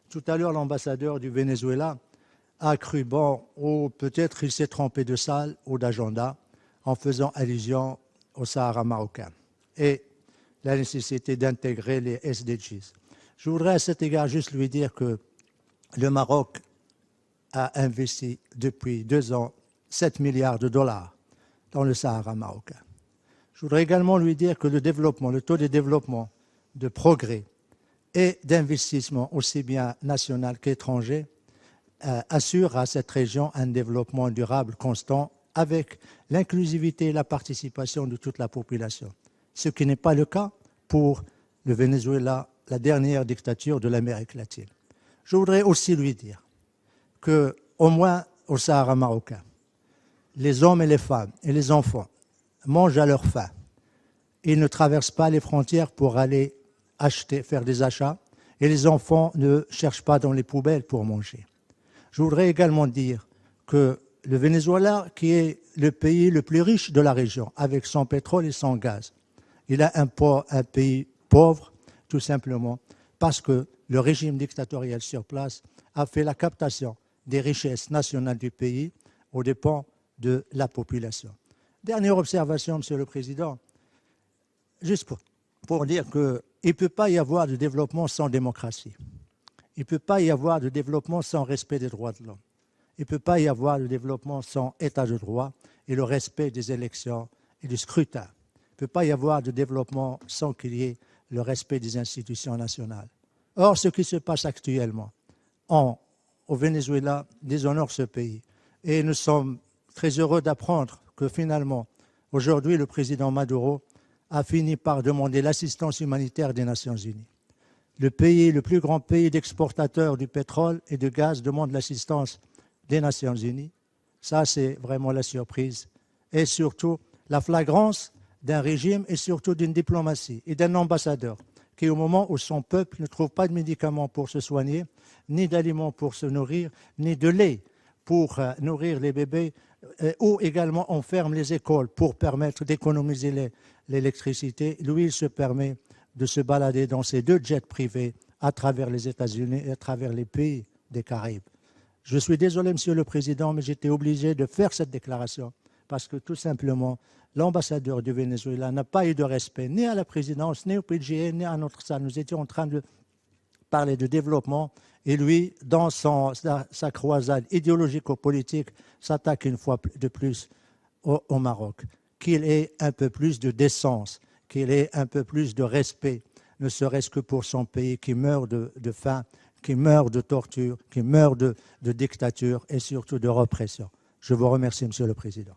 Tout à l'heure, l'ambassadeur du Venezuela a cru bon, ou peut-être il s'est trompé de salle ou d'agenda en faisant allusion au Sahara marocain et la nécessité d'intégrer les SDGs. Je voudrais à cet égard juste lui dire que le Maroc a investi depuis 2 ans 7 milliards de dollars dans le Sahara marocain. Je voudrais également lui dire que le taux de développement, de progrès et d'investissement aussi bien national qu'étranger assure à cette région un développement durable constant avec l'inclusivité et la participation de toute la population, ce qui n'est pas le cas pour le Venezuela, la dernière dictature de l'Amérique latine. Je voudrais aussi lui dire qu'au moins au Sahara marocain, les hommes et les femmes et les enfants mangent à leur faim. Ils ne traversent pas les frontières pour aller faire des achats et les enfants ne cherchent pas dans les poubelles pour manger. Je voudrais également dire que le Venezuela, qui est le pays le plus riche de la région, avec son pétrole et son gaz, il a un pays pauvre, tout simplement, parce que le régime dictatorial sur place a fait la captation des richesses nationales du pays aux dépens de la population. Dernière observation, Monsieur le Président, juste pour dire qu'il ne peut pas y avoir de développement sans démocratie. Il ne peut pas y avoir de développement sans respect des droits de l'homme. Il ne peut pas y avoir de développement sans état de droit et le respect des élections et du scrutin. Il ne peut pas y avoir de développement sans qu'il y ait le respect des institutions nationales. Or, ce qui se passe actuellement au Venezuela déshonore ce pays. Et nous sommes très heureux d'apprendre que finalement, aujourd'hui, le président Maduro a fini par demander l'assistance humanitaire des Nations Unies. Le plus grand pays d'exportateur du pétrole et du gaz demande l'assistance des Nations Unies. Ça, c'est vraiment la surprise. Et surtout, la flagrance d'un régime et surtout d'une diplomatie et d'un ambassadeur qui, au moment où son peuple ne trouve pas de médicaments pour se soigner, ni d'aliments pour se nourrir, ni de lait pour nourrir les bébés, ou également on ferme les écoles pour permettre d'économiser l'électricité, lui, il se permet de se balader dans ces 2 jets privés à travers les États-Unis et à travers les pays des Caraïbes. Je suis désolé, Monsieur le Président, mais j'étais obligé de faire cette déclaration parce que tout simplement, l'ambassadeur du Venezuela n'a pas eu de respect ni à la présidence, ni au PGA, ni à notre salle. Nous étions en train de parler de développement et lui, dans sa croisade idéologico-politique, s'attaque une fois de plus au Maroc. Qu'il ait un peu plus de décence, qu'il ait un peu plus de respect, ne serait-ce que pour son pays qui meurt de faim, qui meurt de torture, qui meurt de dictature et surtout de répression. Je vous remercie, Monsieur le Président.